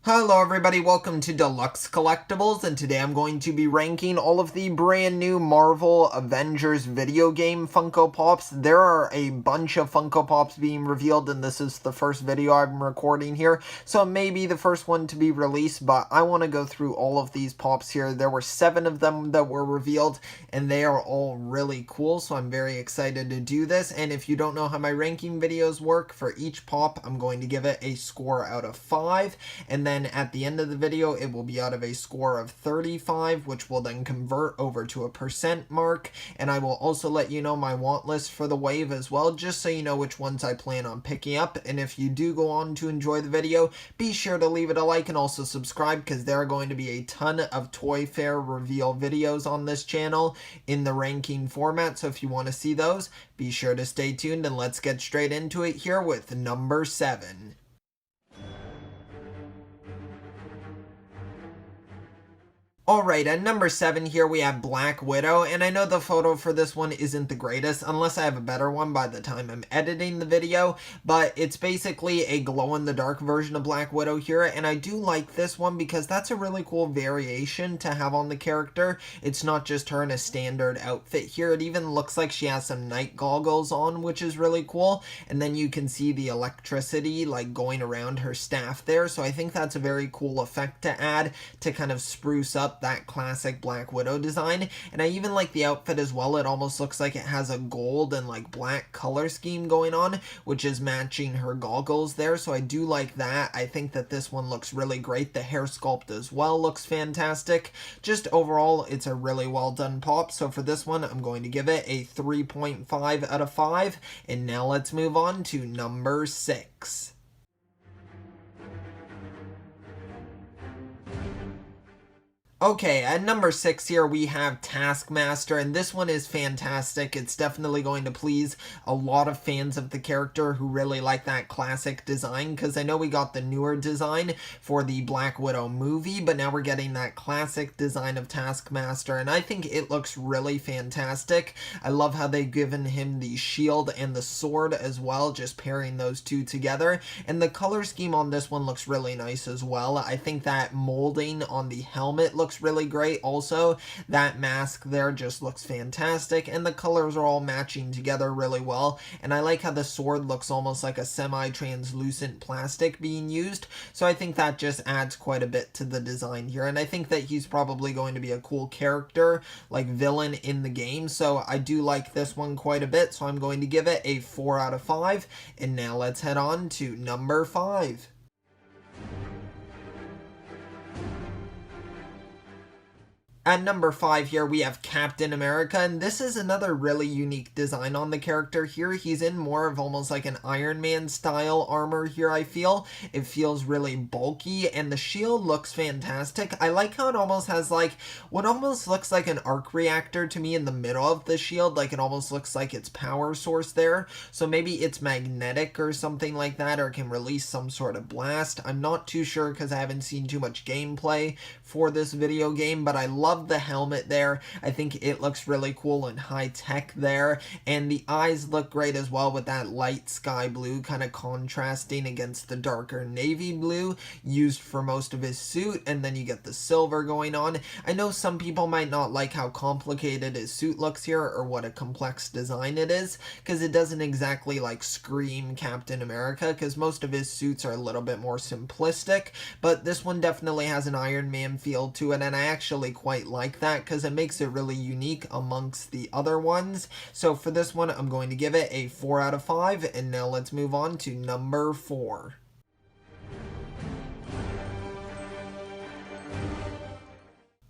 Hello everybody, welcome to Deluxe Collectibles, and today I'm going to be ranking all of the brand new Marvel Avengers video game Funko Pops. There are a bunch of Funko Pops being revealed, and this is the first video I'm recording here, so it may be the first one to be released, but I want to go through all of these Pops here. There were 7 of them that were revealed, and they are all really cool, so I'm very excited to do this. And if you don't know how my ranking videos work, for each Pop, I'm going to give it a score out of 5, and then at the end of the video it will be out of a score of 35, which will then convert over to a percent mark. And I will also let you know my want list for the wave as well, just so you know which ones I plan on picking up. And if you do go on to enjoy the video, be sure to leave it a like and also subscribe, because there are going to be a ton of Toy Fair reveal videos on this channel in the ranking format, so if you want to see those, be sure to stay tuned. And let's get straight into it here with number 7. Alright, at number 7 here we have Black Widow, and I know the photo for this one isn't the greatest, unless I have a better one by the time I'm editing the video, but it's basically a glow-in-the-dark version of Black Widow here, and I do like this one because that's a really cool variation to have on the character. It's not just her in a standard outfit here, it even looks like she has some night goggles on, which is really cool, and then you can see the electricity like going around her staff there, so I think that's a very cool effect to add to kind of spruce up that classic Black Widow design. And I even like the outfit as well. It almost looks like it has a gold and like black color scheme going on, which is matching her goggles there, so I do like that. I think that this one looks really great. The hair sculpt as well looks fantastic. Just overall, it's a really well done pop, so for this one I'm going to give it a 3.5 out of 5. And now let's move on to number 6. Okay, at number 6 here we have Taskmaster, and this one is fantastic. It's definitely going to please a lot of fans of the character who really like that classic design, because I know we got the newer design for the Black Widow movie, but now we're getting that classic design of Taskmaster, and I think it looks really fantastic. I love how they've given him the shield and the sword as well, just pairing those two together, and the color scheme on this one looks really nice as well. I think that molding on the helmet looks really great also. That mask there just looks fantastic, and the colors are all matching together really well. And I like how the sword looks almost like a semi-translucent plastic being used, so I think that just adds quite a bit to the design here. And I think that he's probably going to be a cool character, like villain in the game, so I do like this one quite a bit, so I'm going to give it a 4 out of 5. And now let's head on to number 5. At number 5 here we have Captain America, and this is another really unique design on the character here. He's in more of almost like an Iron Man style armor here, I feel. It feels really bulky, and the shield looks fantastic. I like how it almost has like what almost looks like an arc reactor to me in the middle of the shield. Like it almost looks like its power source there. So maybe it's magnetic or something like that, or can release some sort of blast. I'm not too sure because I haven't seen too much gameplay for this video game, but I love the helmet there. I think it looks really cool and high tech there, and the eyes look great as well with that light sky blue kind of contrasting against the darker navy blue used for most of his suit, and then you get the silver going on. I know some people might not like how complicated his suit looks here or what a complex design it is, because it doesn't exactly like scream Captain America, because most of his suits are a little bit more simplistic, but this one definitely has an Iron Man feel to it, and I actually quite like that because it makes it really unique amongst the other ones. So for this one I'm going to give it a 4 out of 5. And now let's move on to number 4.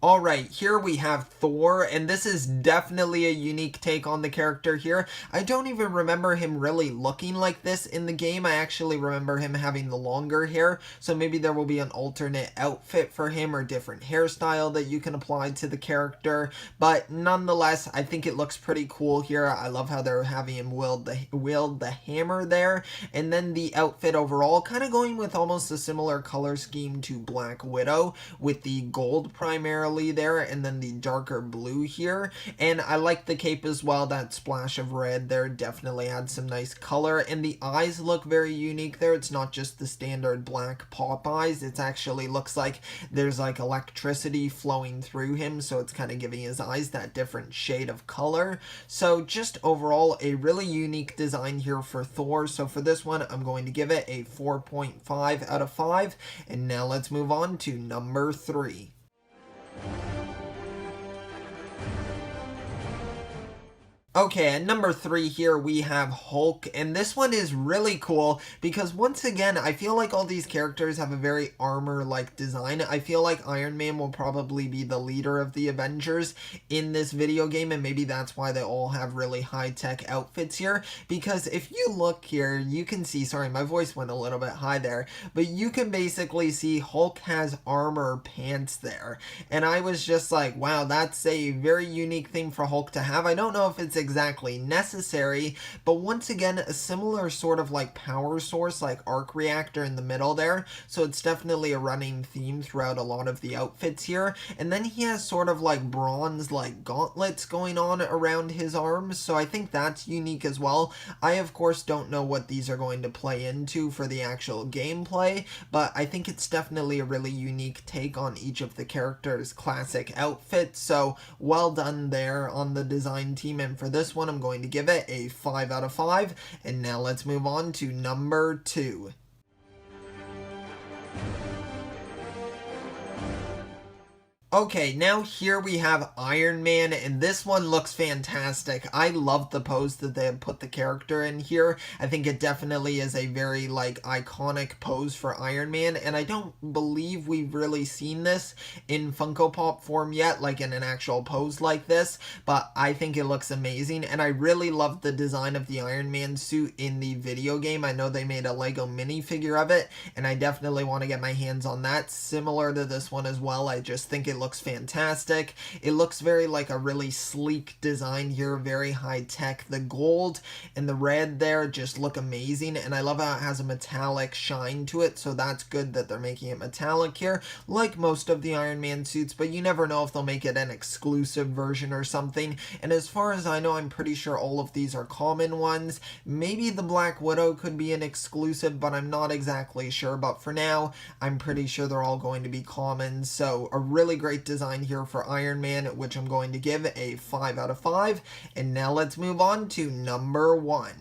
Alright, here we have Thor, and this is definitely a unique take on the character here. I don't even remember him really looking like this in the game. I actually remember him having the longer hair, so maybe there will be an alternate outfit for him or different hairstyle that you can apply to the character. But nonetheless, I think it looks pretty cool here. I love how they're having him wield the hammer there, and then the outfit overall kind of going with almost a similar color scheme to Black Widow, with the gold primarily naturally there, and then the darker blue here. And I like the cape as well, that splash of red there definitely adds some nice color, and the eyes look very unique there. It's not just the standard black pop eyes, it actually looks like there's like electricity flowing through him, so it's kind of giving his eyes that different shade of color. So just overall a really unique design here for Thor. So for this one I'm going to give it a 4.5 out of 5. And now let's move on to number 3. Okay, at number 3 here we have Hulk, and this one is really cool because once again, I feel like all these characters have a very armor-like design. I feel like Iron Man will probably be the leader of the Avengers in this video game, and maybe that's why they all have really high-tech outfits here, because if you look here, you can see, sorry, my voice went a little bit high there, but you can basically see Hulk has armor pants there, and I was just like, wow, that's a very unique thing for Hulk to have. I don't know if it's exactly necessary, but once again, a similar sort of like power source, like arc reactor in the middle there, so it's definitely a running theme throughout a lot of the outfits here. And then he has sort of like bronze like gauntlets going on around his arms, so I think that's unique as well. I of course don't know what these are going to play into for the actual gameplay, but I think it's definitely a really unique take on each of the characters' classic outfits, so well done there on the design team. And for this one I'm going to give it a 5 out of 5. And now let's move on to number 2. Okay, now here we have Iron Man, and this one looks fantastic. I love the pose that they have put the character in here. I think it definitely is a very, like, iconic pose for Iron Man, and I don't believe we've really seen this in Funko Pop form yet, like in an actual pose like this, but I think it looks amazing, and I really love the design of the Iron Man suit in the video game. I know they made a Lego minifigure of it, and I definitely want to get my hands on that, similar to this one as well. I just think it looks fantastic. It looks very like a really sleek design here, very high tech. The gold and the red there just look amazing, and I love how it has a metallic shine to it, so that's good that they're making it metallic here, like most of the Iron Man suits, but you never know if they'll make it an exclusive version or something. And as far as I know, I'm pretty sure all of these are common ones. Maybe the Black Widow could be an exclusive, but I'm not exactly sure. But for now, I'm pretty sure they're all going to be common, so a really great design here for Iron Man, which I'm going to give a 5 out of 5. And now let's move on to number 1.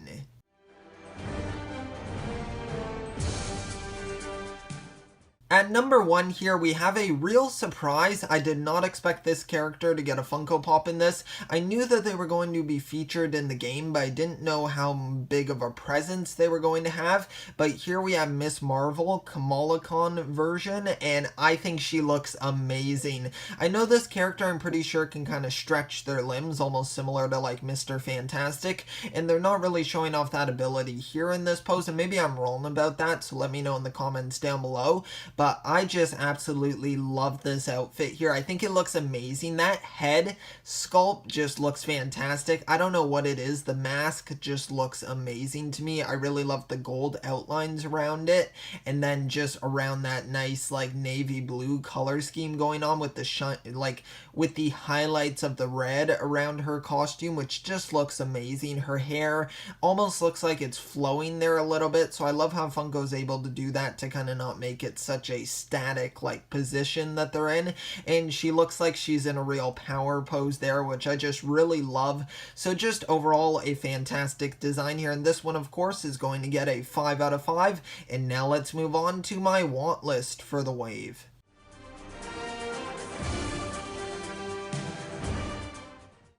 At number 1 here, we have a real surprise. I did not expect this character to get a Funko Pop in this. I knew that they were going to be featured in the game, but I didn't know how big of a presence they were going to have. But here we have Miss Marvel, Kamala Khan version, and I think she looks amazing. I know this character, I'm pretty sure, can kind of stretch their limbs, almost similar to like Mr. Fantastic, and they're not really showing off that ability here in this pose, and maybe I'm wrong about that, so let me know in the comments down below. But I just absolutely love this outfit here. I think it looks amazing. That head sculpt just looks fantastic. I don't know what it is. The mask just looks amazing to me. I really love the gold outlines around it, and then just around that nice like navy blue color scheme going on with the shine, like with the highlights of the red around her costume, which just looks amazing. Her hair almost looks like it's flowing there a little bit, so I love how Funko's able to do that to kind of not make it such a static like position that they're in. And she looks like she's in a real power pose there, which I just really love. So just overall a fantastic design here, and this one of course is going to get a 5 out of 5. And now let's move on to my want list for the wave.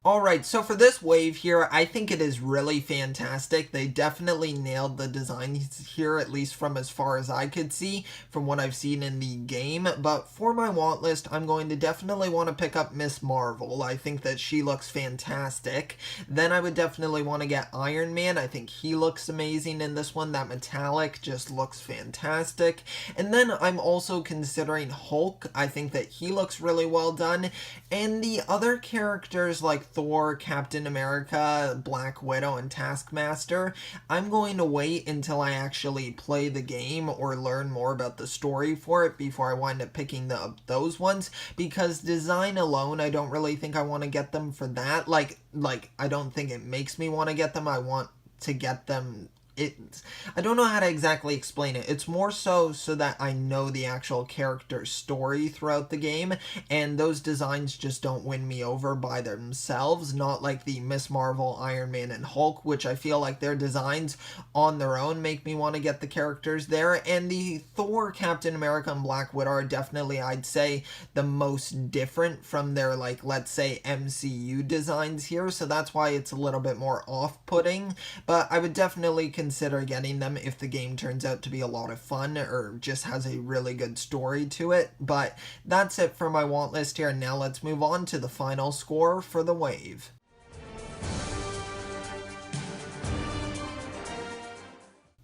Alright, so for this wave here, I think it is really fantastic. They definitely nailed the design here, at least from as far as I could see, from what I've seen in the game. But for my want list, I'm going to definitely want to pick up Miss Marvel. I think that she looks fantastic. Then I would definitely want to get Iron Man. I think he looks amazing in this one. That metallic just looks fantastic. And then I'm also considering Hulk. I think that he looks really well done. And the other characters like Thor, Captain America, Black Widow, and Taskmaster, I'm going to wait until I actually play the game or learn more about the story for it before I wind up picking those ones, because design alone, I don't really think I want to get them for that. Like I don't think it makes me want to get them. I want to get them. I don't know how to exactly explain it. It's more so that I know the actual character's story throughout the game, and those designs just don't win me over by themselves, not like the Miss Marvel, Iron Man, and Hulk, which I feel like their designs on their own make me want to get the characters there. And the Thor, Captain America, and Black Widow are definitely, I'd say, the most different from their, like, let's say, MCU designs here, so that's why it's a little bit more off-putting, but I would definitely consider getting them if the game turns out to be a lot of fun or just has a really good story to it. But that's it for my want list here. Now let's move on to the final score for the wave.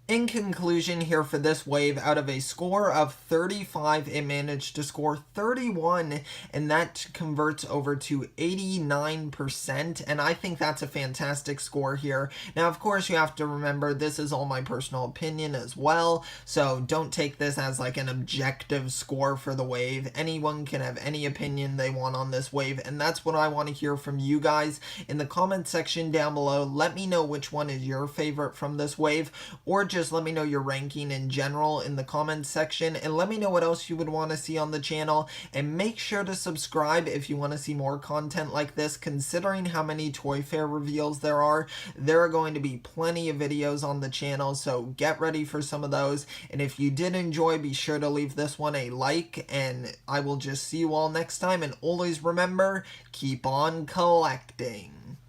In conclusion here for this wave, out of a score of 35, it managed to score 31, and that converts over to 89%, and I think that's a fantastic score here. Now, of course, you have to remember this is all my personal opinion as well, so don't take this as like an objective score for the wave. Anyone can have any opinion they want on this wave, and that's what I want to hear from you guys in the comment section down below. Let me know which one is your favorite from this wave, or just let me know your ranking in general in the comments section, and let me know what else you would want to see on the channel, and make sure to subscribe if you want to see more content like this. Considering how many Toy Fair reveals there are going to be plenty of videos on the channel, so get ready for some of those. And if you did enjoy, be sure to leave this one a like, and I will just see you all next time, and always remember, keep on collecting.